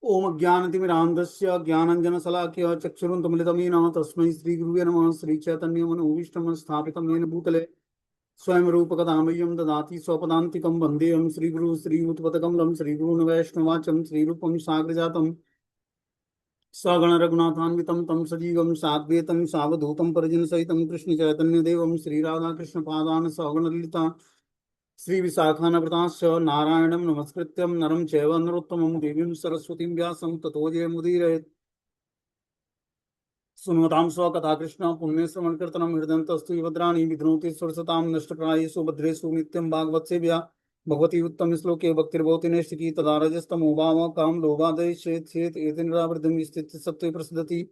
ओम ज्ञानतिमिरान्धस्य ज्ञानञ्जनशलाकया चक्षुरुन्मिलितमेन तस्मै श्रीगुरुवे नमः। श्रीचैतन्यमनोभीष्टं स्थापितं येन भूतले स्वयं रूपकदामह्यं ददाति स्वपदान्तिकं वन्देऽहं श्रीगुरुं श्रीयुतपदकमलं श्रीगुरून् वैष्णवाचं श्रीरूपं साग्रजातं सगण रघुनाथान्वितं तं सजीवं साद्वैतं सावधूतं परिजनसहितं कृष्णचैतन्यदेवं श्रीराधाकृष्णपादान् सगणललिता श्रीविशाखानप्रताश्च नारायणं नमस्कृत्यं नरं चैव नरोत्तमं देवीं सरस्वतीं व्यासं ततो जयमुदीरयेत्। सुनतां स्वकथा कृष्ण पुण्यश्रवणकीर्तनं हृदयन्तस्तु भद्राणि विध्नोति सुरसतां नष्टप्रायेषु भद्रेषु नित्यं भागवत्सेव्या भगवती उत्तम श्लोके भक्तिर्भवति नैष्टिकी तदा रजस्तमो भावः काम लोभादय चेत् चेत् एते निरावृतिं स्थित्य सत्त्वे प्रसिद्धति।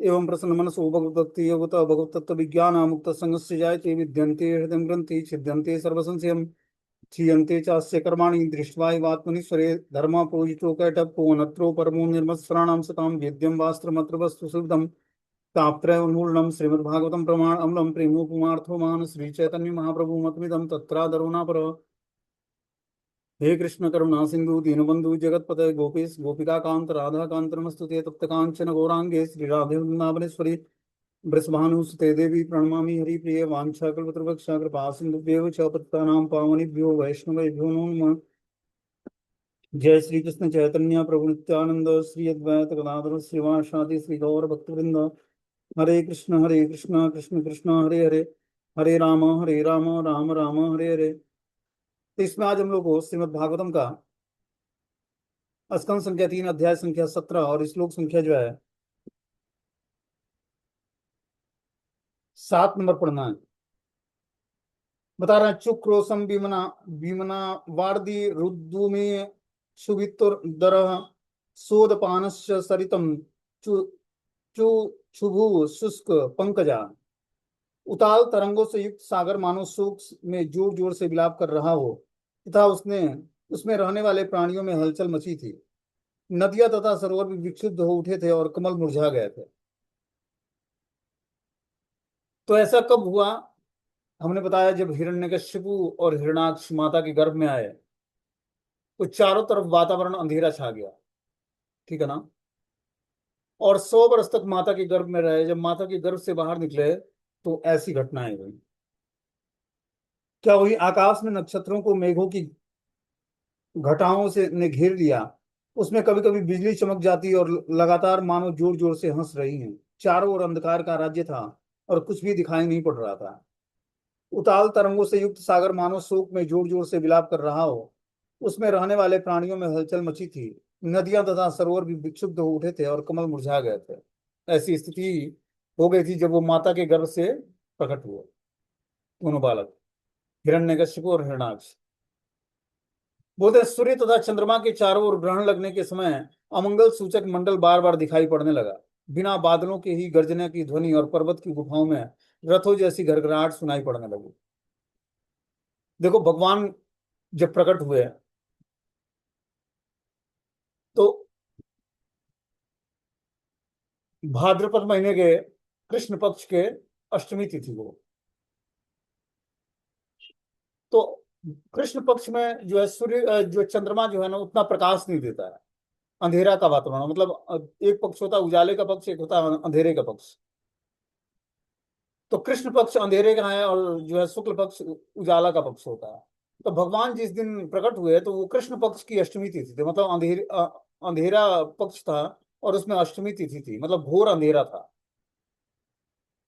एवं प्रसन्न मनसो भगवद्भक्ति योगत भगवतत्व विज्ञान मुक्त संगस्य जायते विद्यन्ते हृदय ग्रन्थि छिद्यन्ते सर्वसंशयम् क्षीयन्ते चास्य कर्माणि दृष्ट्वा एवात्मनीश्वरे धर्मपूजितो कैटभ्यो नत्रो परमो निर्मत्सराणां सतां वेद्यं वास्त्रमत्र वस्तु सुहृदं तापत्रयोन्मूलनं श्रीमद्भागवतं प्रमाण अम्लं प्रेमोपमार्थो मान श्रीचैतन्य महाप्रभु मतमिदं तत्रादरुणापर। हे कृष्ण करुणा सिंधु दीनबंधु जगतपते गोपेश गोपिका कांत राधा कांत नमस्तुते तप्त कांचन गौरांगे श्री राधे वृंदावनेश्वरी वृषभानुसुते देवी प्रणमामि हरिप्रिये वाञ्छाकल्पतरुभक्षा कृपा सिन्धुभ्यो च पतितानां पावनेभ्यो वैष्णवेभ्यो नमो नमः। जय श्री कृष्ण चैतन्य प्रभु नित्यानंद श्री अद्वैत गदाधर श्रीवासादि श्री गौर भक्तवृंद। हरे कृष्ण कृष्ण कृष्ण हरे हरे, हरे राम राम राम हरे हरे। तो इसमें आज हम लोग को श्रीमद् भागवतम का स्कंद संख्या 3 अध्याय संख्या 17 और श्लोक संख्या जो है 7 नंबर पढ़ना है। बता रहे हैं चुक्रोशम विमना विमना वार्दी रुद्दुमे सुवितुर्दर सोदपानस्य सरितम चु चु छुभु शुष्क पंकजा। उताल तरंगों से युक्त सागर मानो शोक में जोर जोर से विलाप कर रहा हो तथा उसने उसमें रहने वाले प्राणियों में हलचल मची थी। नदियां तथा सरोवर भी विक्षुब्ध हो उठे थे और कमल मुरझा गए थे। तो ऐसा कब हुआ? हमने बताया जब हिरण्यकशिपु और हिरणाक्ष माता के गर्भ में आए तो चारों तरफ वातावरण अंधेरा छा गया, ठीक है ना। और 100 वर्ष तक माता के गर्भ में रहे। जब माता के गर्भ से बाहर निकले तो ऐसी घटनाएं हुई। क्या हुई? आकाश में नक्षत्रों को मेघों की घटाओं से ने घेर लिया। उसमें कभी कभी बिजली चमक जाती और लगातार मानो जोर जोर से हंस रही हैं। चारों ओर अंधकार का राज्य था और कुछ भी दिखाई नहीं पड़ रहा था। उताल तरंगों से युक्त सागर मानो शोक में जोर जोर से विलाप कर रहा हो। उसमें रहने वाले प्राणियों में हलचल मची थी। नदियां तथा सरोवर भी विक्षुब्ध हो उठे थे और कमल मुरझा गए थे। ऐसी स्थिति हो गई थी जब वो माता के गर्भ से प्रकट हुए दोनों बालक, हिरण्यकशिपु और हिरणाक्ष। बोलते हैं सूर्य तथा चंद्रमा के चारों ओर ग्रहण लगने के समय अमंगल सूचक मंडल बार बार दिखाई पड़ने लगा। बिना बादलों के ही गर्जने की ध्वनि और पर्वत की गुफाओं में रथों जैसी घड़घड़ाहट सुनाई पड़ने लगी। देखो, भगवान जब प्रकट हुए तो भाद्रपद महीने के कृष्ण पक्ष के अष्टमी तिथि को, तो कृष्ण पक्ष में जो है सूर्य जो चंद्रमा जो है ना उतना प्रकाश नहीं देता है। अंधेरा का वातावरण, मतलब एक पक्ष होता है उजाले का पक्ष, एक होता है अंधेरे का पक्ष। तो कृष्ण पक्ष अंधेरे का है और जो है शुक्ल पक्ष उजाला का पक्ष होता है। तो भगवान जिस दिन प्रकट हुए तो वो कृष्ण पक्ष की अष्टमी तिथि थी, मतलब अंधेरा पक्ष था और उसमें अष्टमी तिथि थी, मतलब घोर अंधेरा था।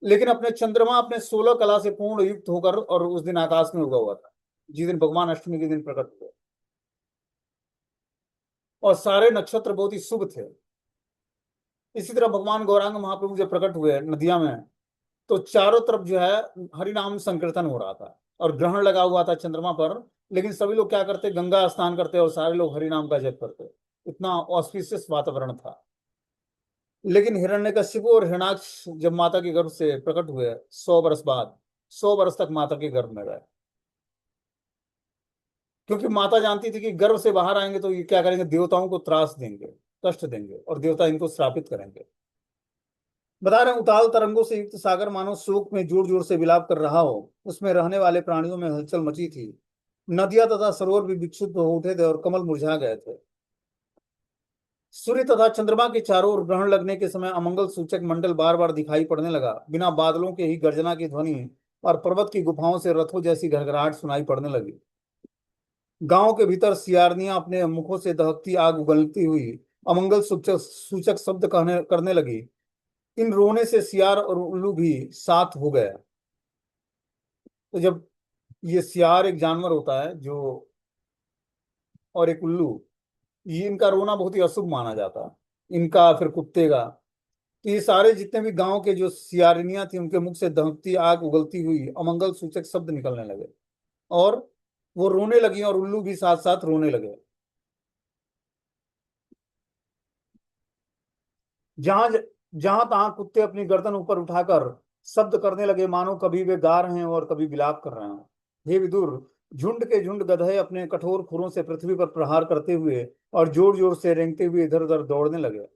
लेकिन अपने चंद्रमा अपने 16 कला से पूर्ण युक्त होकर और उस दिन आकाश में उगा हुआ था जिस दिन भगवान अष्टमी के दिन प्रकट हुए। और सारे नक्षत्र बहुत ही शुभ थे। इसी तरह भगवान गौरांग महाप्रभु जब प्रकट हुए नदिया में तो चारों तरफ जो है हरि नाम संकीर्तन हो रहा था और ग्रहण लगा हुआ था चंद्रमा पर। लेकिन सभी लोग क्या करते? गंगा स्नान करते और सारे लोग हरि नाम का जप करते। इतना ऑस्पिशियस वातावरण था। लेकिन हिरण्यकशिपु और हिरण्याक्ष जब माता के गर्भ से प्रकट हुए 100 वर्ष बाद, 100 वर्ष तक माता के गर्भ में रहे। क्योंकि माता जानती थी कि गर्भ से बाहर आएंगे तो ये क्या करेंगे? देवताओं को त्रास देंगे, कष्ट देंगे और देवता इनको श्रापित करेंगे। बता रहे हैं उताल तरंगों से युक्त सागर मानो शोक में जोर जोर से विलाप कर रहा हो। उसमें रहने वाले प्राणियों में हलचल मची थी। नदियां तथा सरोवर भी विक्षुब्ध हो उठे थे और कमल मुरझा गए थे। सूर्य तथा चंद्रमा के चारों ओर ग्रहण लगने के समय अमंगल सूचक मंडल बार बार दिखाई पड़ने लगा। बिना बादलों के ही गर्जना की ध्वनि और पर्वत की गुफाओं से रथों जैसी घड़घड़ाहट सुनाई पड़ने लगी। गांव के भीतर सियारनियां अपने मुखों से दहकती आग उगलती हुई अमंगल सूचक सूचक शब्द कहने करने लगी। इन रोने से सियार और उल्लू भी साथ हो गया। तो जब ये सियार एक जानवर होता है जो, और एक उल्लू, ये इनका रोना बहुत ही अशुभ माना जाता है, इनका फिर कुत्ते का। तो ये सारे जितने भी गांव के जो सियारनियां थी उनके मुख से दहकती आग उगलती हुई अमंगल सूचक शब्द निकलने लगे और वो रोने लगी और उल्लू भी साथ साथ रोने लगे। जहां जहां तहां कुत्ते अपनी गर्दन ऊपर उठाकर शब्द करने लगे, मानो कभी वे गा रहे हैं और कभी विलाप कर रहे हैं। हे विदुर, झुंड के झुंड गधे अपने कठोर खुरों से पृथ्वी पर प्रहार करते हुए और जोर जोर से रेंगते हुए इधर उधर दौड़ने लगे।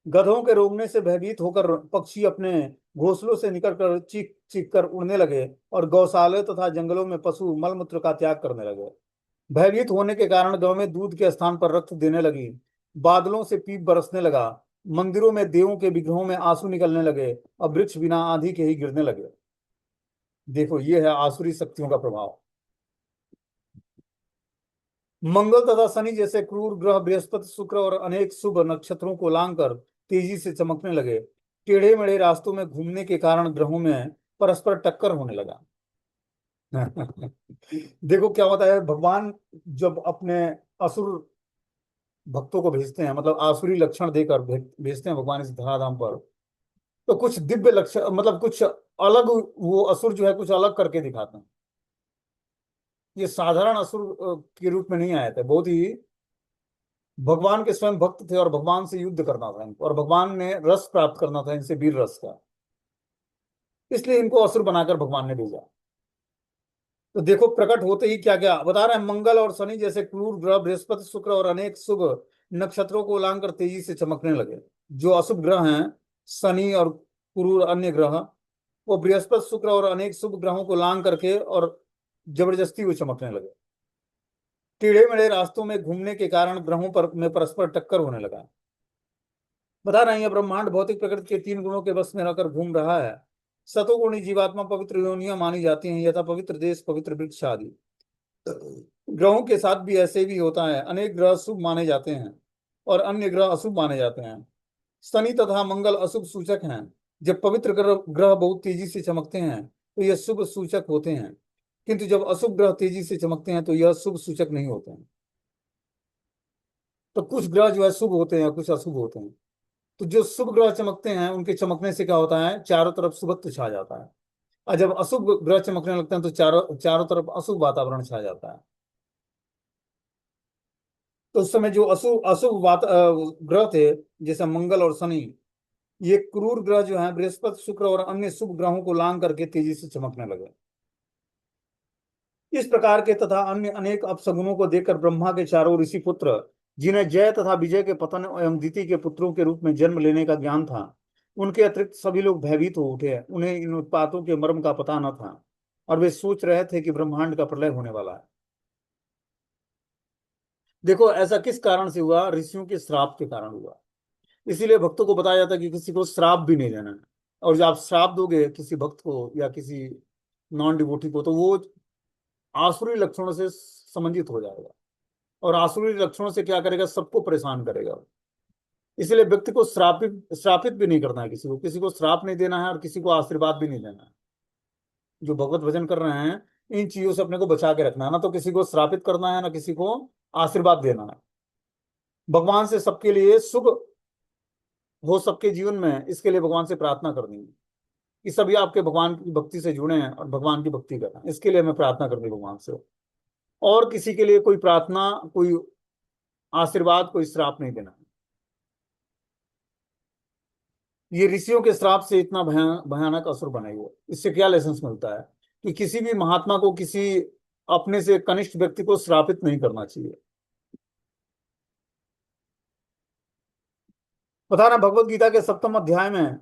गधों के रोकने से भयभीत होकर पक्षी अपने घोंसलों से निकलकर चीख चीख कर उड़ने लगे और गौशाले तथा जंगलों में पशु मलमूत्र का त्याग करने लगे। भयभीत होने के कारण गांव में दूध के स्थान पर रक्त देने लगी। बादलों से पीप बरसने लगा। मंदिरों में देवों के विग्रहों में आंसू निकलने लगे और वृक्ष बिना आंधी के ही गिरने लगे। देखो, ये है आसुरी शक्तियों का प्रभाव। मंगल तथा शनि जैसे क्रूर ग्रह बृहस्पति, शुक्र और अनेक शुभ नक्षत्रों को लांघकर तेजी से चमकने लगे। टेढ़े मेढ़े रास्तों में घूमने के कारण ग्रहों में परस्पर टक्कर होने लगा। देखो क्या होता है, भगवान जब अपने असुर भक्तों को भेजते हैं, मतलब आसुरी लक्षण देकर भेजते हैं भगवान इस धराधाम पर, तो कुछ दिव्य लक्षण, मतलब कुछ अलग, वो असुर जो है कुछ अलग करके दिखाते हैं। ये साधारण असुर के रूप में नहीं आए थे, बहुत ही भगवान के स्वयं भक्त थे और भगवान से युद्ध करना था इनको, और भगवान ने रस प्राप्त करना था इनसे, वीर रस का। इसलिए इनको असुर बनाकर भगवान ने भेजा। तो देखो प्रकट होते ही क्या क्या बता रहे हैं, मंगल और शनि जैसे क्रूर ग्रह बृहस्पति, शुक्र और अनेक शुभ नक्षत्रों को लांघकर तेजी से चमकने लगे। जो अशुभ ग्रह हैं, शनि और क्रूर अन्य ग्रह, वो बृहस्पति, शुक्र और अनेक शुभ ग्रहों को लांघ करके और जबरदस्ती वो चमकने लगे। टेढ़े मेढ़े रास्तों में घूमने के कारण ग्रहों पर में परस्पर टक्कर होने लगा। बता रहे हैं, ब्रह्मांड भौतिक प्रकृति के तीन गुणों के बस में रहकर घूम रहा है। सतोगुणी जीवात्मा पवित्र योनियां मानी जाती हैं, यथा पवित्र देश, पवित्र वृक्ष आदि। ग्रहों के साथ भी ऐसे भी होता है। अनेक ग्रह शुभ माने जाते हैं और अन्य ग्रह अशुभ माने जाते हैं। शनि तथा मंगल अशुभ सूचक हैं। जब पवित्र ग्रह ग्रह बहुत तेजी से चमकते हैं तो यह शुभ सूचक होते हैं, किंतु जब अशुभ ग्रह तेजी से चमकते हैं तो यह शुभ सूचक नहीं होते हैं। तो कुछ ग्रह जो है शुभ होते हैं, कुछ अशुभ होते हैं। तो जो शुभ ग्रह चमकते हैं उनके चमकने से क्या होता है, चारों तरफ शुभत्व छा जाता है। और जब अशुभ ग्रह चमकने लगते हैं तो चारों चारों तरफ अशुभ वातावरण छा जाता है। तो उस समय जो अशुभ अशुभ ग्रह थे, जैसे मंगल और शनि, ये क्रूर ग्रह जो है बृहस्पति, शुक्र और अन्य शुभ ग्रहों को लांग करके तेजी से चमकने लगे। इस प्रकार के तथा अन्य अनेक अपशगुनों को देखकर ब्रह्मा के चारों ऋषि पुत्र, जिन्हें जय तथा विजय के पतन एवं दिति के पुत्रों के रूप में जन्म लेने का ज्ञान था, उनके अतिरिक्त सभी लोग भयभीत हो उठे। उन्हें इन उत्पातों के मर्म का पता न था और वे सोच रहे थे कि ब्रह्मांड का प्रलय होने वाला है। देखो ऐसा किस कारण से हुआ, ऋषियों के श्राप के कारण हुआ। इसीलिए भक्तों को बताया जाता है कि किसी को श्राप भी नहीं देना है। और जब आप श्राप दोगे किसी भक्त को या किसी नॉन डिवोटी को, तो वो आसुरी लक्षणों से संबंधित हो जाएगा और आसुरी लक्षणों से क्या करेगा, सबको परेशान करेगा। इसलिए व्यक्ति को श्रापित श्रापित भी नहीं करना है, किसी को श्राप नहीं देना है और किसी को आशीर्वाद भी नहीं देना है। जो भगवत भजन कर रहे हैं, इन चीजों से अपने को बचा के रखना है। ना तो किसी को श्रापित करना है, ना किसी को आशीर्वाद देना है। भगवान से सबके लिए शुभ हो सबके जीवन में, इसके लिए भगवान से प्रार्थना करनी है कि सभी आपके भगवान की भक्ति से जुड़े हैं और भगवान की भक्ति कर रहे हैं। इसके लिए हमें प्रार्थना करनी है भगवान से। और किसी के लिए कोई प्रार्थना, कोई आशीर्वाद, कोई श्राप नहीं देना। ये ऋषियों के श्राप से इतना भयानक असुर बने हुए। इससे क्या लेसन मिलता है कि किसी भी महात्मा को, किसी अपने से कनिष्ठ व्यक्ति को श्रापित नहीं करना चाहिए। बता रहे भगवत गीता के 7वें अध्याय में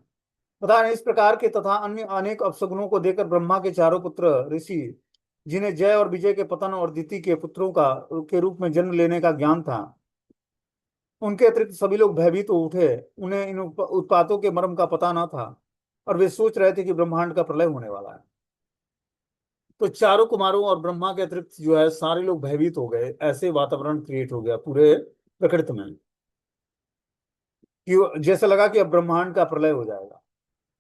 बता रहे, इस प्रकार के तथा अन्य अनेक अपशगुनों को देखकर ब्रह्मा के चारों पुत्र ऋषि, जिन्हें जय और विजय के पतन और दिति के पुत्रों का के रूप में जन्म लेने का ज्ञान था, उनके अतिरिक्त सभी लोग भयभीत हो उठे। उन्हें इन उत्पातों के मर्म का पता ना था और वे सोच रहे थे कि ब्रह्मांड का प्रलय होने वाला है। तो चारों कुमारों और ब्रह्मा के अतिरिक्त जो है सारे लोग भयभीत हो गए। ऐसे वातावरण क्रिएट हो गया पूरे प्रकृति में कि जैसे लगा कि अब ब्रह्मांड का प्रलय हो जाएगा।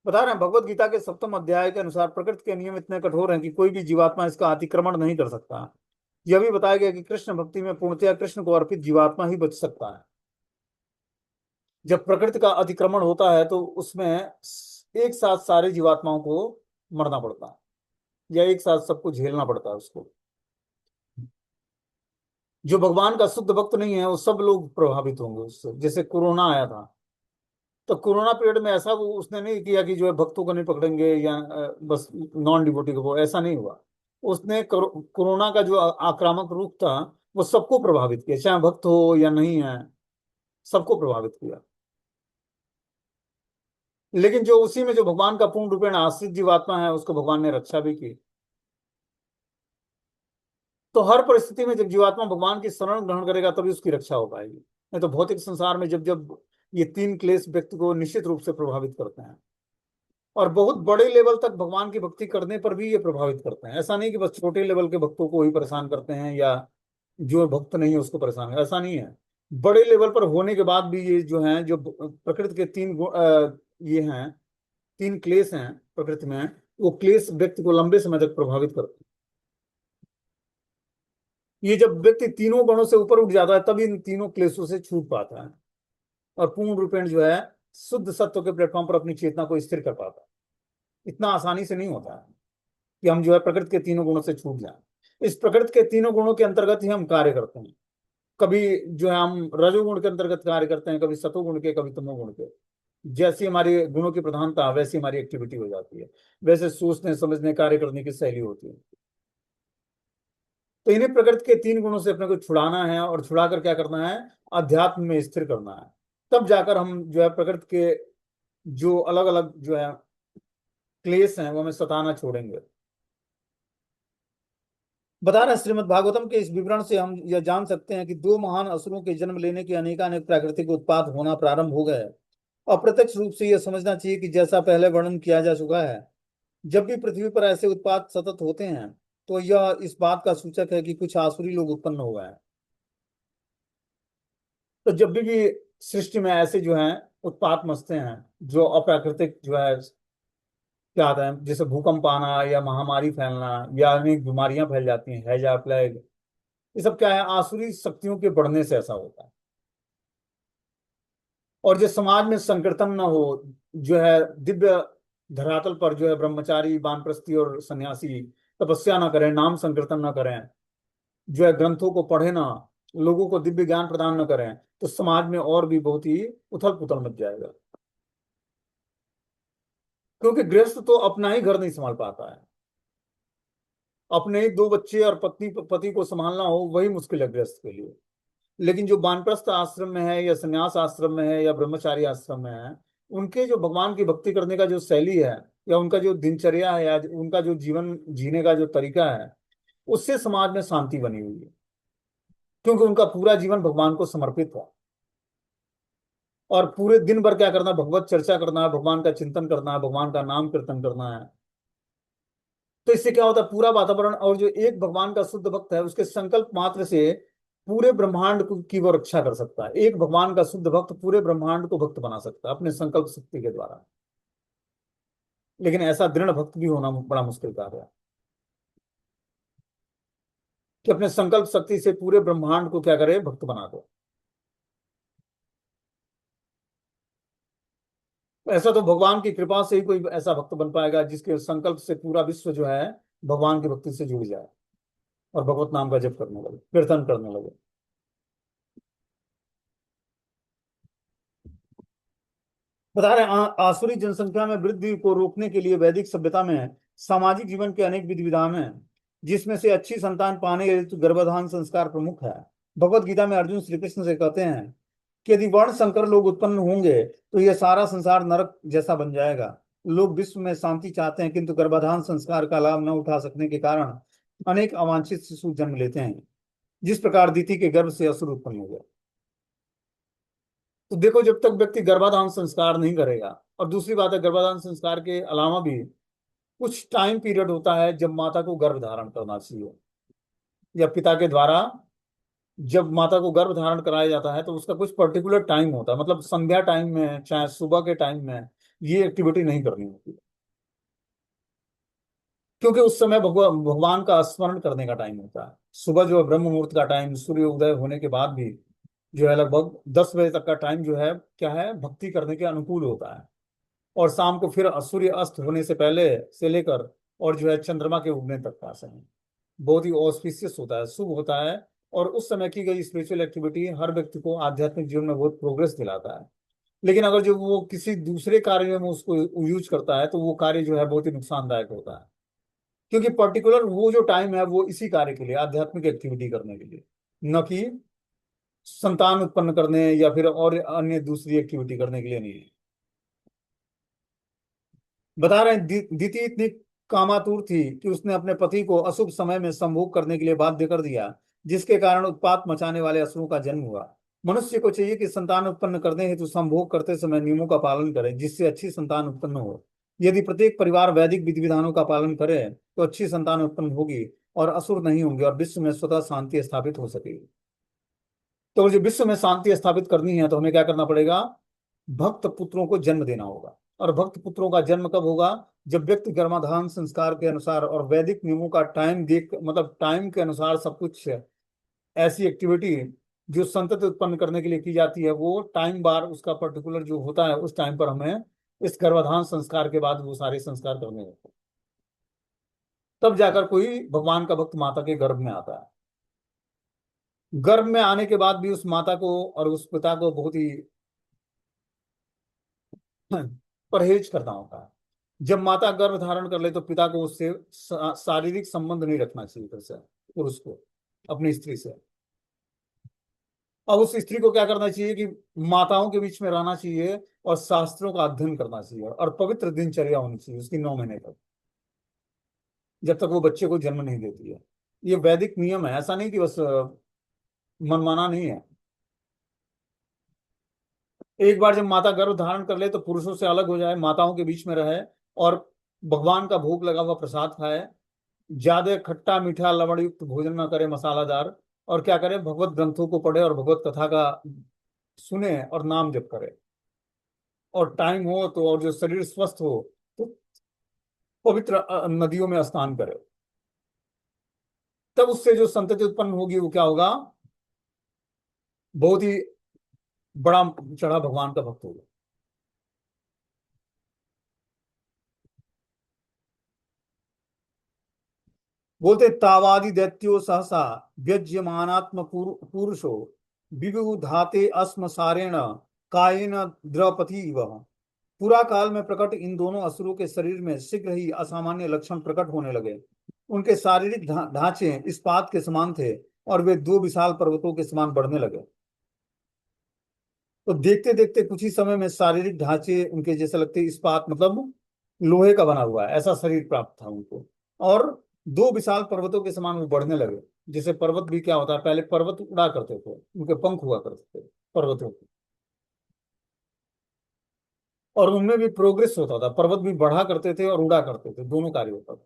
बता रहे हैं भगवत गीता के सप्तम अध्याय के अनुसार प्रकृति के नियम इतने कठोर हैं कि कोई भी जीवात्मा इसका अतिक्रमण नहीं कर सकता। यह भी बताया गया कि कृष्ण भक्ति में पूर्णतया कृष्ण को अर्पित जीवात्मा ही बच सकता है। जब प्रकृति का अतिक्रमण होता है तो उसमें एक साथ सारे जीवात्माओं को मरना पड़ता है या एक साथ सबको झेलना पड़ता है उसको। जो भगवान का शुद्ध भक्त नहीं है वो सब लोग प्रभावित होंगे उससे। जैसे कोरोना आया था तो कोरोना पीरियड में ऐसा वो उसने नहीं किया कि जो है भक्तों को नहीं पकड़ेंगे या बस नॉन डिवोटी को, ऐसा नहीं हुआ। उसने कोरोना का जो आक्रामक रूप था वो सबको प्रभावित किया, चाहे भक्त हो या नहीं है, सबको प्रभावित किया। लेकिन जो उसी में जो भगवान का पूर्ण रूपेण आश्रित जीवात्मा है उसको भगवान ने रक्षा भी की। तो हर परिस्थिति में जब जीवात्मा भगवान की शरण ग्रहण करेगा तभी उसकी रक्षा हो पाएगी। नहीं तो भौतिक संसार में जब जब ये तीन क्लेश व्यक्ति को निश्चित रूप से प्रभावित करते हैं और बहुत बड़े लेवल तक भगवान की भक्ति करने पर भी ये प्रभावित करते हैं। ऐसा नहीं कि बस छोटे लेवल के भक्तों को ही परेशान करते हैं या जो भक्त नहीं है उसको परेशान है, ऐसा नहीं है। बड़े लेवल पर होने के बाद भी ये जो है जो प्रकृति के ये हैं, तीन क्लेश हैं प्रकृति में, वो क्लेश व्यक्ति को लंबे समय तक प्रभावित करते हैं। ये जब व्यक्ति तीनों गुणों से ऊपर उठ जाता है तभी इन तीनों क्लेशों से छूट पाता है और पूर्ण रूपेण जो है शुद्ध सत्व के प्लेटफॉर्म पर अपनी चेतना को स्थिर कर पाता है। इतना आसानी से नहीं होता है कि हम जो है प्रकृति के तीनों गुणों से छूट जाएं। इस प्रकृति के तीनों गुणों के अंतर्गत ही हम कार्य करते हैं। कभी जो है हम रजोगुण के अंतर्गत कार्य करते हैं, कभी सतोगुण के, कभी तमोगुण के। जैसी हमारी गुणों की प्रधानता वैसी हमारी एक्टिविटी हो जाती है, वैसे सोचने समझने कार्य करने की शैली होती है। तो इन्हें प्रकृति के तीन गुणों से अपने को छुड़ाना है और छुड़ा कर क्या करना है, अध्यात्म में स्थिर करना है। तब जाकर हम जो है प्रकृति के जो अलग अलग जो है क्लेश हैं वो हमें सताना छोड़ेंगे। बता रहे श्रीमद् भागवतम के इस विवरण से हम यह जान सकते हैं कि दो महान असुरों के जन्म लेने के अनेकानेक प्राकृतिक उत्पात होना प्रारंभ हो गए। अप्रत्यक्ष रूप से यह समझना चाहिए कि जैसा पहले वर्णन किया जा चुका है, जब भी पृथ्वी पर ऐसे उत्पात सतत होते हैं तो यह इस बात का सूचक है कि कुछ आसुरी लोग उत्पन्न हो गए हैं। तो जब भी सृष्टि में ऐसे जो हैं उत्पात मचते हैं, जो अप्राकृतिक जो है क्या आता है, जैसे भूकंप आना या महामारी फैलना या अनेक बीमारियां फैल जाती हैं, हैजा प्लेग, ये सब क्या है, आसुरी शक्तियों के बढ़ने से ऐसा होता है। और जो समाज में संकीर्तन न हो, जो है दिव्य धरातल पर जो है ब्रह्मचारी वानप्रस्थी और सन्यासी तपस्या ना करें, नाम संकीर्तन ना करें, जो है ग्रंथों को पढ़े ना, लोगों को दिव्य ज्ञान प्रदान न करें, तो समाज में और भी बहुत ही उथल पुथल मच जाएगा। क्योंकि गृहस्थ तो अपना ही घर नहीं संभाल पाता है। अपने ही दो बच्चे और पत्नी पति को संभालना हो वही मुश्किल है गृहस्थ के लिए। लेकिन जो वानप्रस्थ आश्रम में है या संन्यास आश्रम में है या ब्रह्मचारी आश्रम में है, उनके जो भगवान की भक्ति करने का जो शैली है या उनका जो दिनचर्या है या उनका जो जीवन जीने का जो तरीका है, उससे समाज में शांति बनी हुई है। क्योंकि उनका पूरा जीवन भगवान को समर्पित है और पूरे दिन भर क्या करना, भगवत चर्चा करना है, भगवान का चिंतन करना है, भगवान का नाम कीर्तन करना है। तो इससे क्या होता है, पूरा वातावरण, और जो एक भगवान का शुद्ध भक्त है उसके संकल्प मात्र से पूरे ब्रह्मांड की वो रक्षा कर सकता है। एक भगवान का शुद्ध भक्त पूरे ब्रह्मांड को भक्त बना सकता है अपने संकल्प शक्ति के द्वारा। लेकिन ऐसा दृढ़ भक्त भी होना बड़ा मुश्किल कार्य है कि अपने संकल्प शक्ति से पूरे ब्रह्मांड को क्या करे, भक्त बना दो। ऐसा तो भगवान की कृपा से ही कोई ऐसा भक्त बन पाएगा जिसके संकल्प से पूरा विश्व जो है भगवान की भक्ति से जुड़ जाए और भगवत नाम का जप करने लगे, कीर्तन करने लगे। बता रहे आसुरी जनसंख्या में वृद्धि को रोकने के लिए वैदिक सभ्यता में सामाजिक जीवन के अनेक विधि विधान हैं, जिसमें से अच्छी संतान पाने हेतु गर्भाधान संस्कार प्रमुख है। भगवत गीता में अर्जुन श्री कृष्ण से कहते हैं कि यदि वर्ण संकर लोग उत्पन्न होंगे तो यह सारा संसार नरक जैसा बन जाएगा। लोग विश्व में शांति चाहते हैं किंतु गर्भाधान संस्कार का लाभ न उठा सकने के कारण अनेक अवांछित शिशु जन्म लेते हैं, जिस प्रकार दीति के गर्भ से असुर उत्पन्न हो गया। तो देखो, जब तक व्यक्ति गर्भाधान संस्कार नहीं करेगा, और दूसरी बात है, गर्भाधान संस्कार के अलावा भी कुछ टाइम पीरियड होता है जब माता को गर्भ धारण करना चाहिए, या पिता के द्वारा जब माता को गर्भ धारण कराया जाता है तो उसका कुछ पर्टिकुलर टाइम होता है, मतलब संध्या टाइम में चाहे सुबह के टाइम में ये एक्टिविटी नहीं करनी होती, क्योंकि उस समय भगवान का स्मरण करने का टाइम होता है। सुबह जो है ब्रह्म मुहूर्त का टाइम, सूर्य उदय होने के बाद भी जो है लगभग 10 बजे तक का टाइम जो है क्या है, भक्ति करने के अनुकूल होता है। और शाम को फिर सूर्य अस्त होने से पहले से लेकर और जो है चंद्रमा के उगने तक का समय बहुत ही ऑस्पिशियस होता है, शुभ होता है। और उस समय की गई स्पिरिचुअल एक्टिविटी हर व्यक्ति को आध्यात्मिक जीवन में बहुत प्रोग्रेस दिलाता है। लेकिन अगर जो वो किसी दूसरे कार्य में उसको यूज करता है तो वो कार्य जो है बहुत ही नुकसानदायक होता है, क्योंकि पर्टिकुलर वो जो टाइम है वो इसी कार्य के लिए, आध्यात्मिक एक्टिविटी करने के लिए, न कि संतान उत्पन्न करने या फिर और अन्य दूसरी एक्टिविटी करने के लिए नहीं है। बता रहे हैं, दीति इतनी कामातुर थी कि उसने अपने पति को अशुभ समय में संभोग करने के लिए बाध्य कर दिया, जिसके कारण उत्पात मचाने वाले असुरों का जन्म हुआ। मनुष्य को चाहिए कि संतान उत्पन्न करने हेतु संभोग करते समय नियमों का पालन करे, जिससे अच्छी संतान उत्पन्न हो। यदि प्रत्येक परिवार वैदिक विधि विधानों का पालन करे तो अच्छी संतान उत्पन्न होगी और असुर नहीं होंगे, और विश्व में स्वतः शांति स्थापित हो सकेगी। तो जो विश्व में शांति स्थापित करनी है तो हमें क्या करना पड़ेगा, भक्त पुत्रों को जन्म देना होगा। और भक्त पुत्रों का जन्म कब होगा, जब व्यक्ति गर्भाधान संस्कार के अनुसार और वैदिक नियमों का टाइम देख, मतलब टाइम के अनुसार सब कुछ ऐसी एक्टिविटी जो संतति उत्पन्न करने के लिए की जाती है वो टाइम बार उसका पर्टिकुलर जो होता है उस टाइम पर हमें इस गर्भाधान संस्कार के बाद वो सारे संस्कार करने होते हैं। तब जाकर कोई भगवान का भक्त माता के गर्भ में आता है। गर्भ में आने के बाद भी उस माता को और उस पिता को बहुत ही परहेज करना होता है। जब माता गर्भ धारण कर ले तो पिता को उससे शारीरिक संबंध नहीं रखना चाहिए फिर से, पुरुष को अपनी स्त्री से। अब उस स्त्री को क्या करना चाहिए कि माताओं के बीच में रहना चाहिए और शास्त्रों का अध्ययन करना चाहिए, और पवित्र दिनचर्या होनी चाहिए उसकी 9 महीने तक, जब तक वो बच्चे को जन्म नहीं देती है। ये वैदिक नियम है, ऐसा नहीं कि बस मनमाना नहीं है। एक बार जब माता गर्भ धारण कर ले तो पुरुषों से अलग हो जाए, माताओं के बीच में रहे और भगवान का भोग लगा हुआ प्रसाद खाए, ज्यादा खट्टा मीठा लवण युक्त भोजन न करे, मसालादार। और क्या करे, भगवत ग्रंथों को पढ़े और भगवत कथा का सुने और नाम जप करे। और टाइम हो तो, और जो शरीर स्वस्थ हो तो पवित्र नदियों में स्नान करे। तब उससे जो संतति उत्पन्न होगी वो क्या होगा, बहुत ही बड़ा चढ़ा भगवान का भक्त होगा। बोलते तावादि दैत्यो सहसा व्यज्यमानात्म पुरुषो विविधाते अस्म सारेण कायेन द्रौपदी वह। पूरा काल में प्रकट इन दोनों असुरों के शरीर में शीघ्र ही असामान्य लक्षण प्रकट होने लगे। उनके शारीरिक ढांचे इस्पात के समान थे और वे दो विशाल पर्वतों के समान बढ़ने लगे। तो देखते देखते कुछ ही समय में शारीरिक ढांचे उनके जैसे लगते, इस्पात मतलब लोहे का बना हुआ है ऐसा शरीर प्राप्त था उनको। और दो विशाल पर्वतों के समान वो बढ़ने लगे। जैसे पर्वत भी क्या होता है, पहले पर्वत उड़ा करते थे, उनके पंख हुआ करते थे पर्वतों के, और उनमें भी प्रोग्रेस होता था, पर्वत भी बढ़ा करते थे और उड़ा करते थे, दोनों कार्य होता था।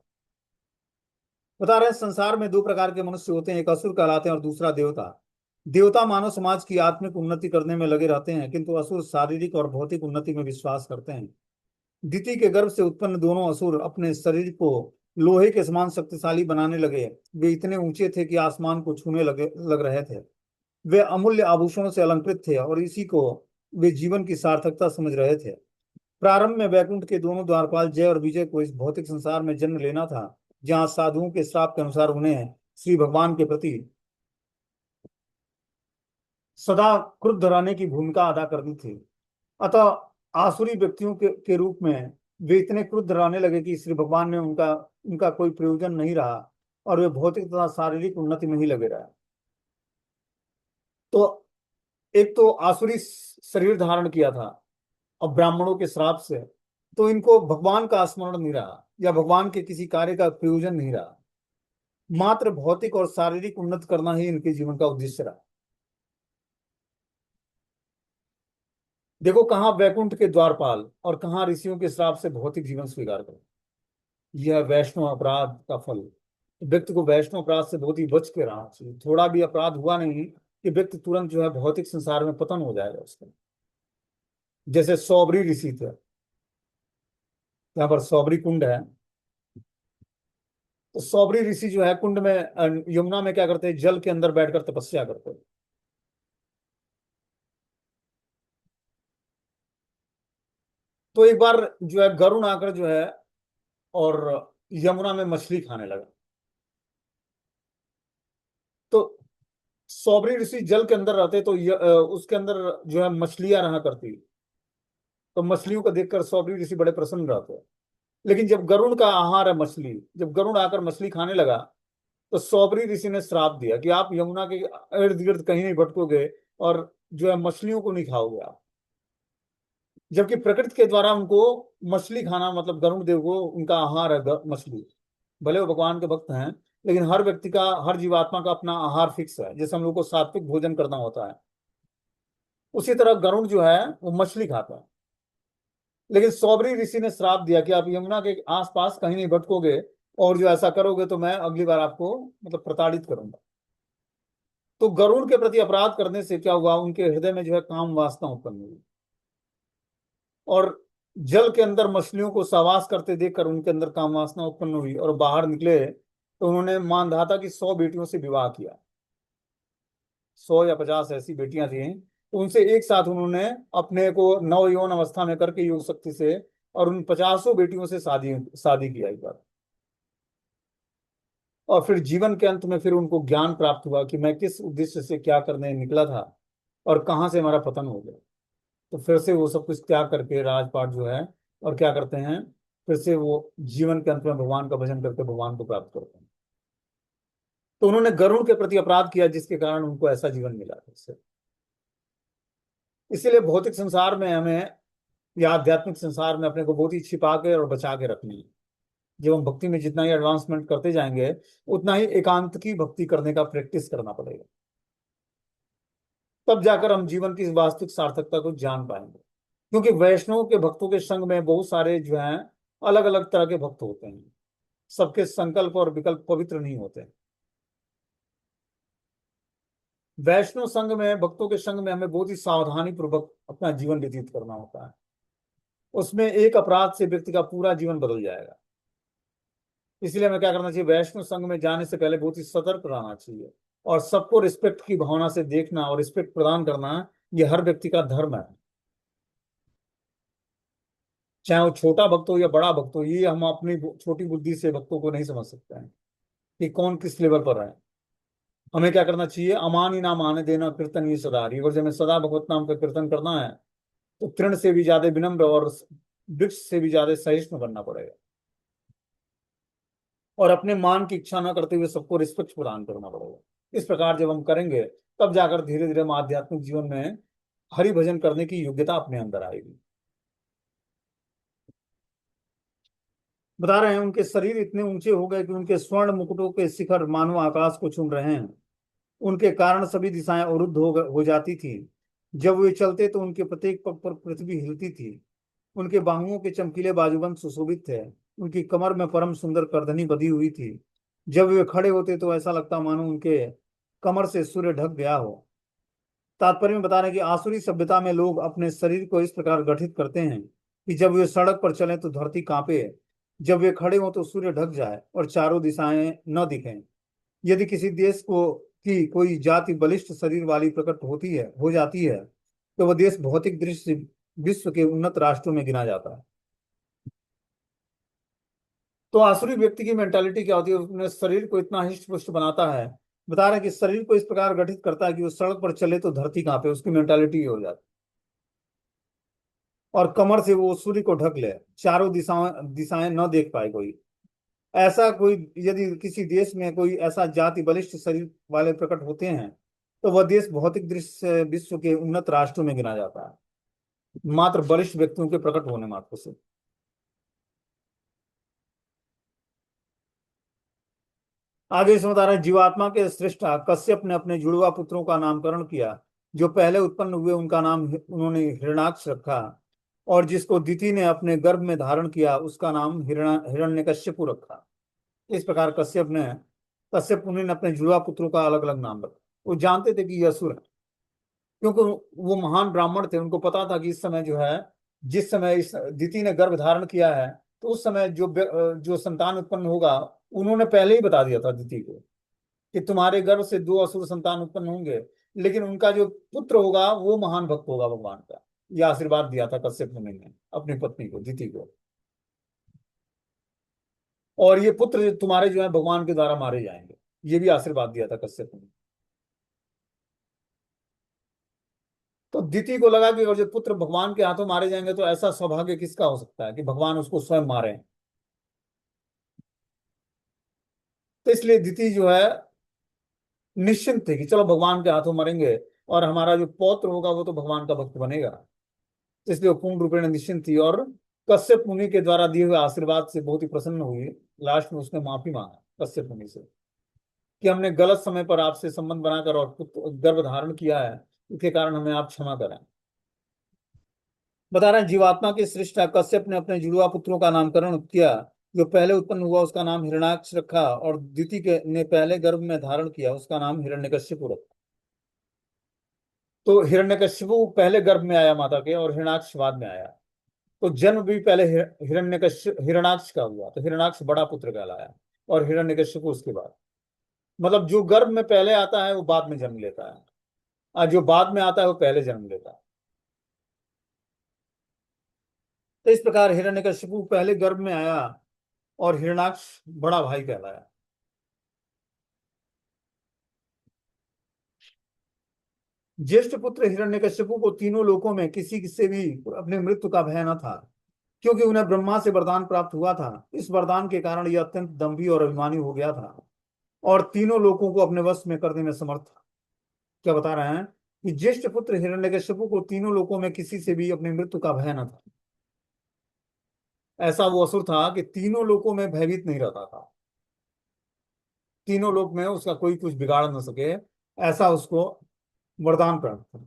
बता रहे हैं संसार में दो प्रकार के मनुष्य होते हैं, एक असुर कहलाते हैं और दूसरा देवता। देवता मानव समाज की आत्मिक उन्नति करने में लगे रहते हैं, किंतु असुर शारीरिक और भौतिक उन्नति में विश्वास करते हैं। दिति के गर्भ से उत्पन्न दोनों असुर अपने शरीर को लोहे के समान शक्तिशाली बनाने लगे। वे इतने ऊंचे थे कि आसमान को छूने लग रहे थे। वे अमूल्य आभूषणों से अलंकृत थे और इसी को वे जीवन की सार्थकता समझ रहे थे। प्रारंभ में वैकुंठ के दोनों द्वारपाल जय और विजय को इस भौतिक संसार में जन्म लेना था, जहाँ साधुओं के श्राप के अनुसार उन्हें श्री भगवान के प्रति सदा क्रुद्ध रहने की भूमिका अदा करनी थी। अतः आसुरी व्यक्तियों के रूप में वे इतने क्रुद्ध रहने लगे कि श्री भगवान ने उनका उनका कोई प्रयोजन नहीं रहा और वे भौतिक तथा शारीरिक उन्नति में ही लगे रहे। तो एक तो आसुरी शरीर धारण किया था और ब्राह्मणों के श्राप से, तो इनको भगवान का स्मरण नहीं रहा या भगवान के किसी कार्य का प्रयोजन नहीं रहा, मात्र भौतिक और शारीरिक उन्नति करना ही इनके जीवन का उद्देश्य रहा। देखो कहाँ वैकुंठ के द्वारपाल और कहाँ ऋषियों के श्राप से भौतिक जीवन स्वीकार करो। यह वैष्णव अपराध का फल। व्यक्ति को वैष्णव अपराध से बहुत ही बच के रहना चाहिए। थोड़ा भी अपराध हुआ नहीं कि व्यक्ति तुरंत जो है भौतिक संसार में पतन हो जाएगा उसका। जैसे सौबरी ऋषि थे, यहाँ पर सौबरी कुंड है। तो सौबरी ऋषि जो है कुंड में यमुना में क्या करते हैं, जल के अंदर बैठकर तपस्या करते हैं। तो एक बार जो है गरुण आकर जो है और यमुना में मछली खाने लगा। तो सौबरी ऋषि जल के अंदर रहते, तो उसके अंदर जो है मछलियां रहा करती। तो मछलियों को देखकर सौबरी ऋषि बड़े प्रसन्न रहते। लेकिन जब गरुण का आहार है मछली, जब गरुण आकर मछली खाने लगा, तो सौबरी ऋषि ने श्राप दिया कि आप यमुना के इर्द गिर्द कहीं नहीं भटकोगे और जो है मछलियों को नहीं खाओगे आप। जबकि प्रकृति के द्वारा उनको मछली खाना, मतलब गरुण देव को उनका आहार है मछली। भले वो भगवान के भक्त हैं, लेकिन हर व्यक्ति का, हर जीवात्मा का अपना आहार फिक्स है। जैसे हम लोग को सात्विक भोजन करना होता है, उसी तरह गरुण जो है वो मछली खाता है। लेकिन सौबरी ऋषि ने श्राप दिया कि आप यमुना के आसपास कहीं नहीं भटकोगे, और जो ऐसा करोगे तो मैं अगली बार आपको मतलब प्रताड़ित करूंगा। तो गरुड़ के प्रति अपराध करने से क्या हुआ, उनके हृदय में जो है काम वासना उत्पन्न हुई। और जल के अंदर मछलियों को सहवास करते देखकर उनके अंदर काम वासना उत्पन्न हुई, और बाहर निकले तो उन्होंने मानधाता की 100 बेटियों से विवाह किया। 100 या 50 ऐसी बेटियां थी, तो उनसे एक साथ उन्होंने अपने को नव यौन अवस्था में करके योग शक्ति से, और उन 50 बेटियों से शादी शादी किया एक बार। और फिर जीवन के अंत में फिर उनको ज्ञान प्राप्त हुआ कि मैं किस उद्देश्य से क्या करने निकला था और कहाँ से हमारा पतन हो गया। तो फिर से वो सब कुछ त्याग करके राजपाट जो है, और क्या करते हैं, फिर से वो जीवन के अंत में भगवान का भजन करके भगवान को प्राप्त करते हैं। तो उन्होंने गरुड़ के प्रति अपराध किया, जिसके कारण उनको ऐसा जीवन मिला इससे। इसीलिए भौतिक संसार में हमें, या आध्यात्मिक संसार में अपने को बहुत ही छिपा के और बचा के रखनी है। जब हम भक्ति में जितना ही एडवांसमेंट करते जाएंगे, उतना ही एकांत की भक्ति करने का प्रैक्टिस करना पड़ेगा। तब जाकर हम जीवन की वास्तविक सार्थकता को जान पाएंगे। क्योंकि वैष्णव के भक्तों के संग में बहुत सारे जो हैं अलग अलग तरह के भक्त होते हैं। सबके संकल्प और विकल्प पवित्र नहीं होते। वैष्णव संघ में, भक्तों के संग में हमें बहुत ही सावधानी पूर्वक अपना जीवन व्यतीत करना होता है। उसमें एक अपराध से व्यक्ति का पूरा जीवन बदल जाएगा। इसलिए हमें क्या करना चाहिए, वैष्णव संघ में जाने से पहले बहुत ही सतर्क रहना चाहिए, और सबको रिस्पेक्ट की भावना से देखना और रिस्पेक्ट प्रदान करना, ये हर व्यक्ति का धर्म है। चाहे वो छोटा भक्त हो या बड़ा भक्त हो, ये हम अपनी छोटी बुद्धि से भक्तों को नहीं समझ सकते हैं कि कौन किस लेवल पर है। हमें क्या करना चाहिए, अमानी ना माने देना कीर्तन ये सदा हरि। और जब हमें सदा भगवत नाम का कीर्तन करना है, तो तृण से भी ज्यादा विनम्र और वृक्ष से भी ज्यादा सहिष्णु बनना पड़ेगा। और अपने मान की इच्छा न करते हुए सबको रिस्पेक्ट प्रदान करना पड़ेगा। इस प्रकार जब हम करेंगे, तब जाकर धीरे धीरे हम आध्यात्मिक जीवन में हरि भजन करने की योग्यता अपने अंदर आएगी। बता रहे हैं उनके शरीर इतने ऊंचे हो गए कि उनके स्वर्ण मुकुटों के शिखर मानो आकाश को चूम रहे हैं। उनके कारण सभी दिशाएं अवरुद्ध हो जाती थी। जब वे चलते तो उनके प्रत्येक पग पर पृथ्वी हिलती थी। उनके बाहुओं के चमकीले बाजूबंद सुशोभित थे। उनकी कमर में परम सुंदर करधनी बधी हुई थी। जब वे खड़े होते तो ऐसा लगता मानो उनके कमर से सूर्य ढक गया हो। तात्पर्य में बता रहे हैं कि आसुरी सभ्यता में लोग अपने शरीर को इस प्रकार गठित करते हैं कि जब वे सड़क पर चलें तो धरती कांपे, जब वे खड़े हों तो सूर्य ढक जाए और चारों दिशाएं न दिखें। यदि किसी देश को की कोई जाति बलिष्ठ शरीर वाली प्रकट होती है, हो जाती है, तो वह देश भौतिक दृष्टि से विश्व के उन्नत राष्ट्रों में गिना जाता है। तो आसुरी व्यक्ति की मेंटालिटी क्या होती है, उसने शरीर को इतना हिष्ट पुष्ट बनाता है। बता रहे हैं कि शरीर को इस प्रकार गठित करता है कि वो सड़क पर चले तो धरती कांपे, उसकी मेंटालिटी ये हो जाती है। और कमर से वो सूर्य को ढक ले, चारों दिशाएं दिशाएं न देख पाए कोई। ऐसा कोई, यदि किसी देश में कोई ऐसा जाति बलिष्ठ शरीर वाले प्रकट होते हैं, तो वह देश भौतिक दृष्टि से विश्व के उन्नत राष्ट्रों में गिना जाता है, मात्र बलिष्ठ व्यक्तियों के प्रकट होने मात्र से। आगे इसमें बता रहे हैं, जीवात्मा के सृष्टा कश्यप ने अपने जुड़वा पुत्रों का नामकरण किया। जो पहले उत्पन्न हुए उनका नाम उन्होंने हिरण्याक्ष रखा, और जिसको दिति ने अपने गर्भ में धारण किया उसका नाम हिरण्यकश्यपु रखा। इस प्रकार कश्यप मुनि ने अपने जुड़वा पुत्रों का अलग अलग नाम रखा। वो जानते थे कि ये असुर है, क्योंकि वो महान ब्राह्मण थे। उनको पता था कि इस समय जो है, जिस समय इस दिति ने गर्भ धारण किया है, तो उस समय जो संतान उत्पन्न होगा, उन्होंने पहले ही बता दिया था दिति को कि तुम्हारे गर्भ से दो असुर संतान उत्पन्न होंगे, लेकिन उनका जो पुत्र होगा वो महान भक्त होगा भगवान का। यह आशीर्वाद दिया था कश्यप मुनि ने अपनी पत्नी को, दिति को। और ये पुत्र तुम्हारे जो है भगवान के द्वारा मारे जाएंगे, ये भी आशीर्वाद दिया था कश्यप मुनि। तो दिति को लगा कि और जो पुत्र भगवान के हाथों मारे जाएंगे तो ऐसा सौभाग्य किसका हो सकता है कि भगवान उसको स्वयं मारे। तो इसलिए दिति जो है निश्चिंत थे कि चलो भगवान के हाथों मरेंगे, और हमारा जो पौत्र होगा वो तो भगवान का भक्त बनेगा। तो इसलिए वो पूर्ण रूपेण निश्चिंत थी, और कश्यप मुनि के द्वारा दिए हुए आशीर्वाद से बहुत ही प्रसन्न हुई। लास्ट में उसने माफी मांगा कश्यप मुनि से कि हमने गलत समय पर आपसे संबंध बनाकर और पुत्र गर्भ धारण किया है, इसके कारण हमें आप क्षमा करें। बता रहे हैं जीवात्मा की सृष्टा कश्यप ने अपने जुड़वा पुत्रों का नामकरण किया। जो पहले उत्पन्न हुआ उसका नाम हिरण्याक्ष रखा, और द्वितीय के ने पहले गर्भ में धारण किया उसका नाम हिरण्यकश्यपु रखा। तो हिरण्यकश्यपु पहले गर्भ में आया माता के, और हिरण्याक्ष बाद में आया। तो जन्म भी पहले हिरण्याक्ष का हुआ, तो हिरण्याक्ष बड़ा पुत्र कहलाया, और हिरण्यकश्यपु उसके बाद। मतलब जो गर्भ में पहले आता है वो बाद में जन्म लेता है, और जो बाद में आता है वो पहले जन्म लेता है। तो इस प्रकार हिरण्यकश्यपु पहले गर्भ में आया, और हिरण्याक्ष बड़ा भाई कहलाया। ज्येष्ठ पुत्र हिरण्यकश्यपु को तीनों लोकों में किसी से भी अपने मृत्यु का भय न था, क्योंकि उन्हें ब्रह्मा से वरदान प्राप्त हुआ था। इस वरदान के कारण यह अत्यंत दंभी और अभिमानी हो गया था, और तीनों लोगों को अपने वश में करने में समर्थ था। क्या बता रहे हैं कि ज्येष्ठ पुत्र हिरण्यकश्यपु को तीनों लोकों में किसी से भी अपनी मृत्यु का भय न था। ऐसा वो असुर था कि तीनों लोकों में भयभीत नहीं रहता था, तीनों लोक में उसका कोई कुछ बिगाड़ न सके, ऐसा उसको वरदान प्राप्त था।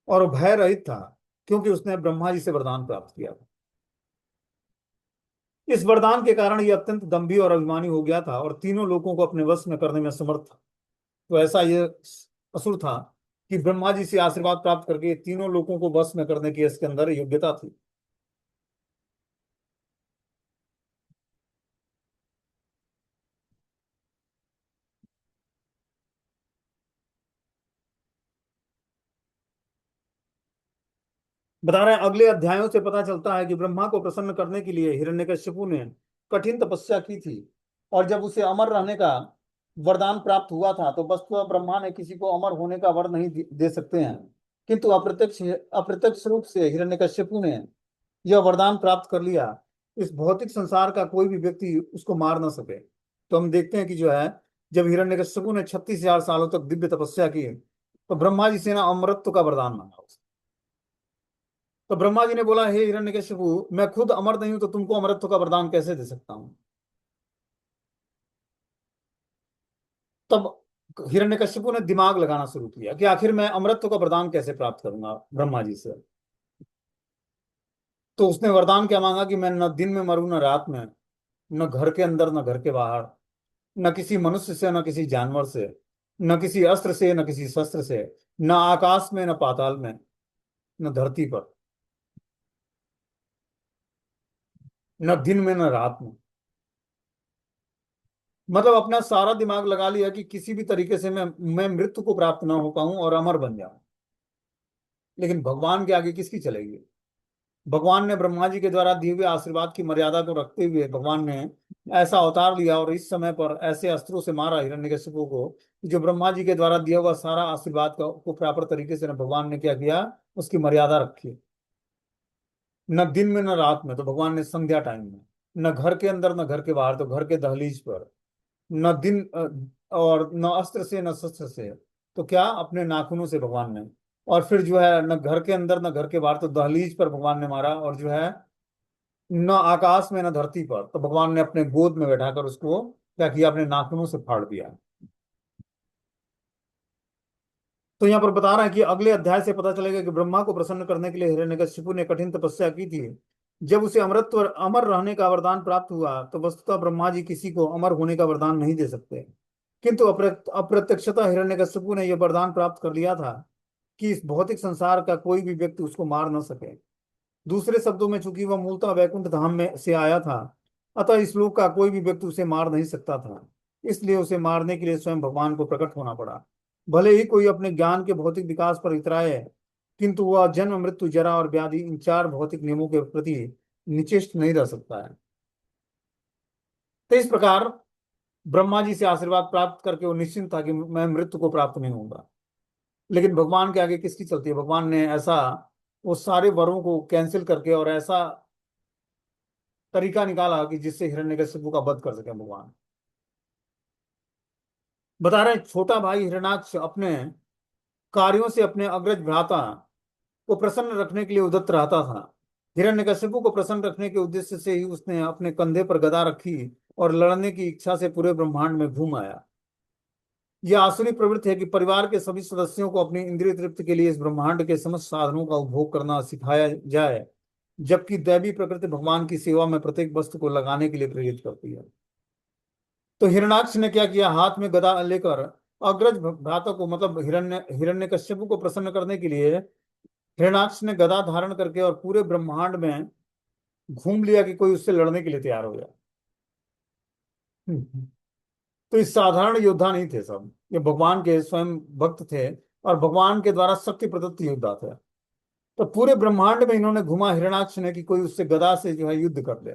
और वो भय रहित था, क्योंकि उसने ब्रह्मा जी से वरदान प्राप्त किया था। इस वरदान के कारण यह अत्यंत दंभी और अभिमानी हो गया था, और तीनों लोगों को अपने वश में करने में समर्थ था। तो ऐसा ये असुर था कि ब्रह्मा जी से आशीर्वाद प्राप्त करके तीनों लोगों को वश में करने की इसके अंदर योग्यता थी। बता रहे हैं अगले अध्यायों से पता चलता है कि ब्रह्मा को प्रसन्न करने के लिए हिरण्यकश्यपु ने कठिन तपस्या की थी, और जब उसे अमर रहने का वरदान प्राप्त हुआ था, तो वस्तुतः ब्रह्मा ने किसी को अमर होने का वर नहीं दे सकते हैं, किंतु अप्रत्यक्ष अप्रत्यक्ष रूप से हिरण्यकश्यपु ने यह वरदान प्राप्त कर लिया। इस भौतिक संसार का कोई भी व्यक्ति उसको मार ना सके। तो हम देखते हैं कि जो है, जब हिरण्यकश्यपु ने 36,000 सालों तक दिव्य तपस्या की, तो ब्रह्मा जी से ना अमरत्व का वरदान मांगा उसने। तो ब्रह्मा जी ने बोला, हे हिरण्यकश्यपु, मैं खुद अमर नहीं हूं तो तुमको अमरत्व का वरदान कैसे दे सकता हूं। तब हिरण्यकश्यपु ने दिमाग लगाना शुरू किया कि आखिर मैं अमरत्व का वरदान कैसे प्राप्त करूंगा ब्रह्मा जी से। तो उसने वरदान क्या मांगा कि मैं न दिन में मरूं न रात में, न घर के अंदर न घर के बाहर, न किसी मनुष्य से न किसी जानवर से, न किसी अस्त्र से न किसी शस्त्र से, न आकाश में न पाताल में, न धरती पर, न दिन में न रात में। मतलब अपना सारा दिमाग लगा लिया कि किसी भी तरीके से मैं मृत्यु को प्राप्त ना हो पाऊं और अमर बन जाऊं। लेकिन भगवान के आगे किसकी चलेगी। भगवान ने ब्रह्मा जी के द्वारा दिए हुए आशीर्वाद की मर्यादा को रखते हुए भगवान ने ऐसा अवतार लिया, और इस समय पर ऐसे अस्त्रों से मारा हिरण्यकश्यपु को, जो ब्रह्मा जी के द्वारा दिया हुआ सारा आशीर्वाद को प्रॉपर तरीके से न भगवान ने क्या किया, उसकी मर्यादा रखी। न दिन में न रात में, तो भगवान ने संध्या टाइम में, न घर के अंदर न घर के बाहर, तो घर के दहलीज पर, न दिन और न अस्त्र से न शस्त्र से, तो क्या अपने नाखूनों से भगवान ने। और फिर जो है न घर के अंदर न घर के बाहर, तो दहलीज पर भगवान ने मारा। और जो है न आकाश में न धरती पर, तो भगवान ने अपने गोद में बैठाकर उसको क्या किया, अपने नाखूनों से फाड़ दिया। तो यहाँ पर बता रहा है कि अगले अध्याय से पता चलेगा कि ब्रह्मा को प्रसन्न करने के लिए हिरण्यकशिपु ने कठिन तपस्या की थी। जब उसे अमरत्व अमर रहने का वरदान प्राप्त हुआ तो वस्तुतः ब्रह्मा जी किसी को अमर होने का वरदान नहीं दे सकते, किंतु अप्रत्यक्षतः हिरण्यकशिपु ने यह वरदान प्राप्त कर लिया था कि इस भौतिक संसार का कोई भी व्यक्ति उसको मार न सके। दूसरे शब्दों में, चूंकि वह मूलतः वैकुंठ धाम में से आया था, अतः इस लोक का कोई भी व्यक्ति उसे मार नहीं सकता था। इसलिए उसे मारने के लिए स्वयं भगवान को प्रकट होना पड़ा। भले ही कोई अपने ज्ञान के भौतिक विकास पर इतराए, किंतु वह जन्म, मृत्यु, जरा और व्याधि, इन चार भौतिक नियमों के प्रति निश्चेष्ट नहीं रह सकता है। तो इस प्रकार ब्रह्मा जी से आशीर्वाद प्राप्त करके वो निश्चिंत था कि मैं मृत्यु को प्राप्त नहीं होऊंगा। लेकिन भगवान के आगे किसकी चलती है? भगवान ने ऐसा वो सारे वरों को कैंसिल करके और ऐसा तरीका निकाला कि जिससे हिरण्यकशिपु का वध कर सके भगवान। बता रहे हैं, छोटा भाई हिरण्याक्ष अपने कार्यों से अपने अग्रज भ्राता को प्रसन्न रखने के लिए उद्यत रहता था। हिरण्यकशिपु को प्रसन्न रखने के उद्देश्य से ही उसने अपने कंधे पर गदा रखी और लड़ने की इच्छा से पूरे ब्रह्मांड में घूम आया। यह आसुरी प्रवृत्ति है कि परिवार के सभी सदस्यों को अपनी इंद्रिय तृप्ति के लिए इस ब्रह्मांड के समस्त साधनों का उपभोग करना सिखाया जाए, जबकि दैवी प्रकृति भगवान की सेवा में प्रत्येक वस्तु को लगाने के लिए प्रेरित करती है। तो हिरणाक्ष ने क्या किया? हाथ में गदा लेकर अग्रज भ्राता को, मतलब हिरण्यकश्यपु को प्रसन्न करने के लिए हिरणाक्ष ने गदा धारण करके और पूरे ब्रह्मांड में घूम लिया कि कोई उससे लड़ने के लिए तैयार हो जाए। तो ये साधारण योद्धा नहीं थे सब, ये भगवान के स्वयं भक्त थे और भगवान के द्वारा शक्ति प्रदत्त योद्धा थे। तो पूरे ब्रह्मांड में इन्होंने घुमा हिरणाक्ष ने कि कोई उससे गदा से जो है युद्ध कर ले।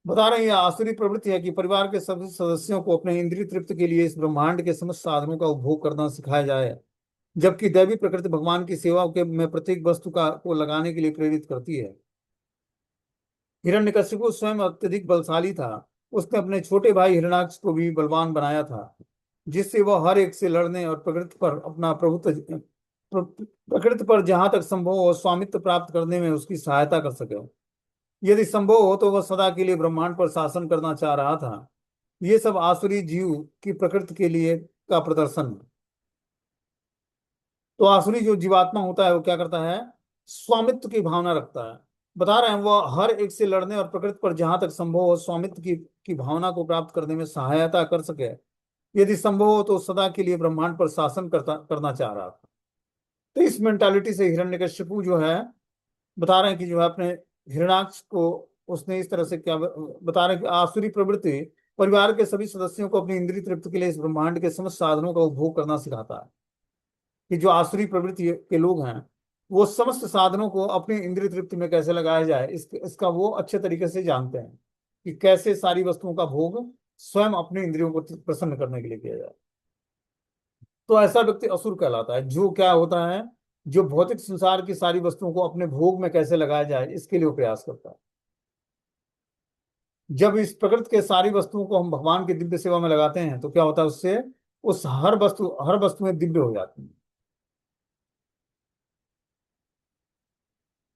बता रहे हैं यह आसुरी प्रवृत्ति है कि परिवार के सभी सदस्यों को अपने इंद्रिय तृप्ति के लिए इस ब्रह्मांड के समस्त साधनों का उपभोग करना सिखाया जाए, जबकि दैवी प्रकृति भगवान की सेवा के में प्रत्येक वस्तु का को लगाने के लिए प्रेरित करती है। हिरण्यकशिपु स्वयं अत्यधिक बलशाली था। उसने अपने छोटे भाई हिरणाक्ष को भी बलवान बनाया था, जिससे वह हर एक से लड़ने और प्रकृति पर अपना प्रभुत्व, प्रकृति पर जहां तक संभव हो स्वामित्व प्राप्त करने में उसकी सहायता कर सके। यदि संभव हो तो वह सदा के लिए ब्रह्मांड पर शासन करना चाह रहा था। ये सब आसुरी जीव की प्रकृति के लिए का प्रदर्शन है। तो आसुरी जो जीवात्मा होता है वो क्या करता है? स्वामित्व की भावना रखता है। बता रहे हैं वह हर एक से लड़ने और प्रकृति पर जहां तक संभव हो स्वामित्व की भावना को प्राप्त करने में सहायता कर सके। यदि संभव हो तो सदा के लिए ब्रह्मांड पर शासन करना चाह रहा था। तो इस मेंटालिटी से हिरण्यकशिपु जो है, बता रहे हैं कि जो है अपने हिरणाक्ष को उसने इस तरह से क्या बता रहे हैं कि आसुरी प्रवृत्ति परिवार के सभी सदस्यों को अपनी इंद्रिय तृप्ति के लिए इस ब्रह्मांड के समस्त साधनों का उपभोग करना सिखाता है। कि जो आसुरी प्रवृत्ति के लोग हैं वो समस्त साधनों को अपनी इंद्रिय तृप्ति में कैसे लगाया जाए इसका वो अच्छे तरीके से जानते हैं कि कैसे सारी वस्तुओं का भोग स्वयं अपनी इंद्रियों को प्रसन्न करने के लिए किया जाए। तो ऐसा व्यक्ति असुर कहलाता है, जो क्या होता है, जो भौतिक संसार की सारी वस्तुओं को अपने भोग में कैसे लगाया जाए इसके लिए वो प्रयास करता है। जब इस प्रकृति के सारी वस्तुओं को हम भगवान की दिव्य सेवा में लगाते हैं तो क्या होता है? उससे उस हर वस्तुएं दिव्य हो जाती हैं।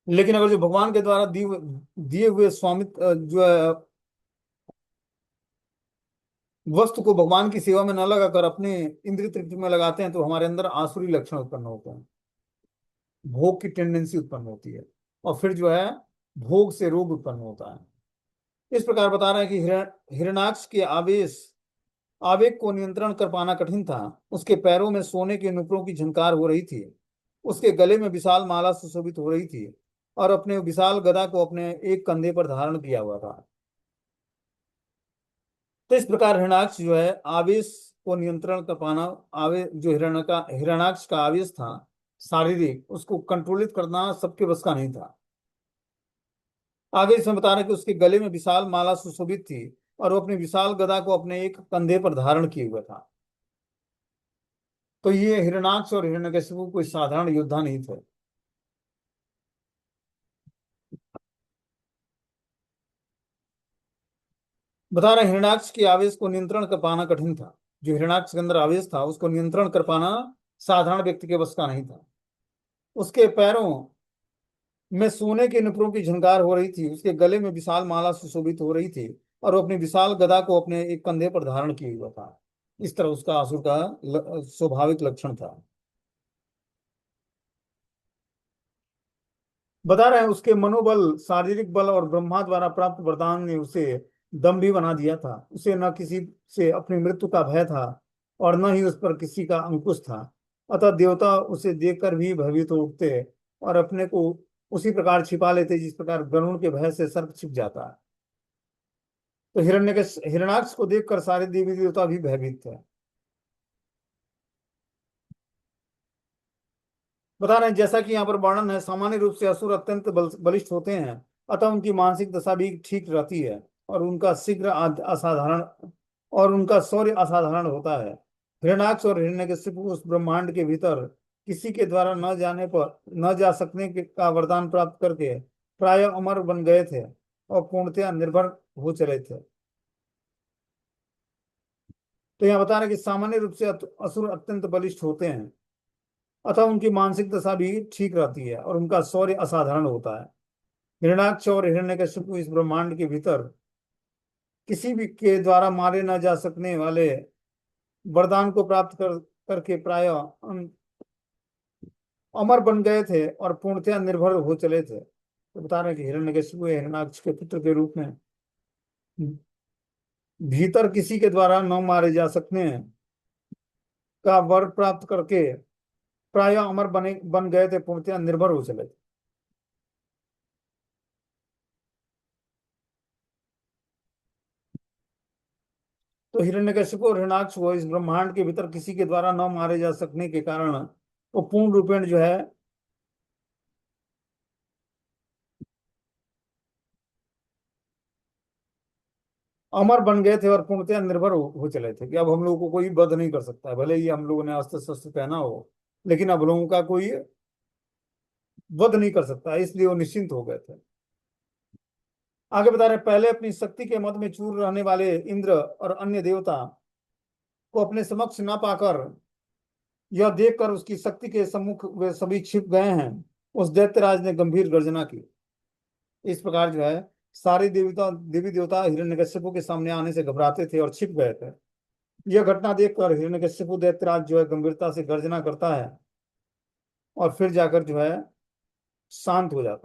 लेकिन अगर जो भगवान के द्वारा दिए हुए स्वामित्व जो है वस्तु को भगवान की सेवा में न लगाकर अपने इंद्रिय तृप्ति में लगाते हैं तो हमारे अंदर आसुरी लक्षण उत्पन्न होते हैं, भोग की टेंडेंसी उत्पन्न होती है और फिर जो है भोग से रोग उत्पन्न होता है। इस प्रकार बता रहे हैं कि हिरणाक्ष के आवेग को नियंत्रण कर पाना कठिन था। उसके पैरों में सोने के नुपुरों की झंकार हो रही थी, उसके गले में विशाल माला सुशोभित हो रही थी और अपने विशाल गदा को अपने एक कंधे पर धारण किया हुआ था। तो इस प्रकार हिरणाक्ष जो है आवेश को नियंत्रण कर पाना, आवेश जो हिरणाक्ष का आवेश था शारीरिक, उसको कंट्रोलित करना सबके बस का नहीं था। आगे इसमें बता रहे कि उसके गले में विशाल माला सुशोभित थी और वो अपनी विशाल गदा को अपने एक कंधे पर धारण किए हुआ था। तो ये हिरणाक्ष और हिरण्यकशिपु कोई साधारण योद्धा नहीं थे। बता रहे हिरणाक्ष के आवेश को नियंत्रण कर पाना कठिन था। जो हिरणाक्ष के अंदर आवेश था उसको नियंत्रण कर पाना साधारण व्यक्ति के बस का नहीं था। उसके पैरों में सोने के नुपुरों की झंकार हो रही थी, उसके गले में विशाल माला सुशोभित हो रही थी और वो अपनी विशाल गदा को अपने एक कंधे पर धारण किए हुआ था। इस तरह उसका असुर का स्वाभाविक लक्षण था। बता रहे हैं उसके मनोबल, शारीरिक बल और ब्रह्मा द्वारा प्राप्त वरदान ने उसे दम्भी बना दिया था। उसे न किसी से अपनी मृत्यु का भय था और न ही उस पर किसी का अंकुश था। अतः देवता उसे देखकर भी भयभीत हो उठते और अपने को उसी प्रकार छिपा लेते जिस प्रकार गरुड़ के भय से सर्प छिप जाता है। तो हिरण्याक्ष को देखकर सारे देवी देवता भी भयभीत थे। बता रहे हैं जैसा कि यहाँ पर वर्णन है, सामान्य रूप से असुर अत्यंत बलिष्ठ होते हैं, अतः उनकी मानसिक दशा भी ठीक रहती है और उनका शीघ्र असाधारण और उनका शौर्य असाधारण होता है। हिरण्याक्ष और हिरण्यकशिपु उस ब्रह्मांड के भीतर किसी के द्वारा न जाने पर न जा सकने का वरदान प्राप्त करके प्राय अमर बन गए थे और पूर्णतया निर्भर हो चले थे। तो यहाँ बता रहे हैं कि सामान्य रूप से असुर अत्यंत बलिष्ठ होते हैं, अतः उनकी मानसिक दशा भी ठीक रहती है और उनका शौर्य असाधारण होता है। हिरण्याक्ष और हिरण्यकशिपु इस ब्रह्मांड के भीतर किसी भी के द्वारा मारे न जा सकने वाले वरदान को प्राप्त करके प्राय अमर बन गए थे और पूर्णतया निर्भर हो चले थे। तो बता रहे हैं कि हिरण्यकशिपु हिरण्याक्ष के पुत्र के रूप में भीतर किसी के द्वारा न मारे जा सकने का वर प्राप्त करके प्राय अमर बन गए थे, पूर्णतया निर्भर हो चले थे। तो हिरण्यकशिपु और हिरण्याक्ष को इस ब्रह्मांड के भीतर किसी के द्वारा न मारे जा सकने के कारण वो पूर्ण रूपेण जो है अमर बन गए थे और पूर्णतया निर्भर हो चले थे कि अब हम लोगों को कोई वध नहीं कर सकता है। भले ही हम लोगों ने अस्त्र शस्त्र पहना हो, लेकिन अब लोगों का कोई वध नहीं कर सकता, इसलिए वो निश्चिंत हो गए थे। आगे बता रहे पहले अपनी शक्ति के मद में चूर रहने वाले इंद्र और अन्य देवता को अपने समक्ष ना पाकर यह देखकर उसकी शक्ति के सम्मुख वे सभी छिप गए हैं, उस दैत्यराज ने गंभीर गर्जना की। इस प्रकार जो है सारे देवी देवता हिरण्यकश्यपु के सामने आने से घबराते थे और छिप गए थे। यह घटना देखकर हिरण्यकश्यपु दैत्यराज जो है गंभीरता से गर्जना करता है और फिर जाकर जो है शांत हो जाता है।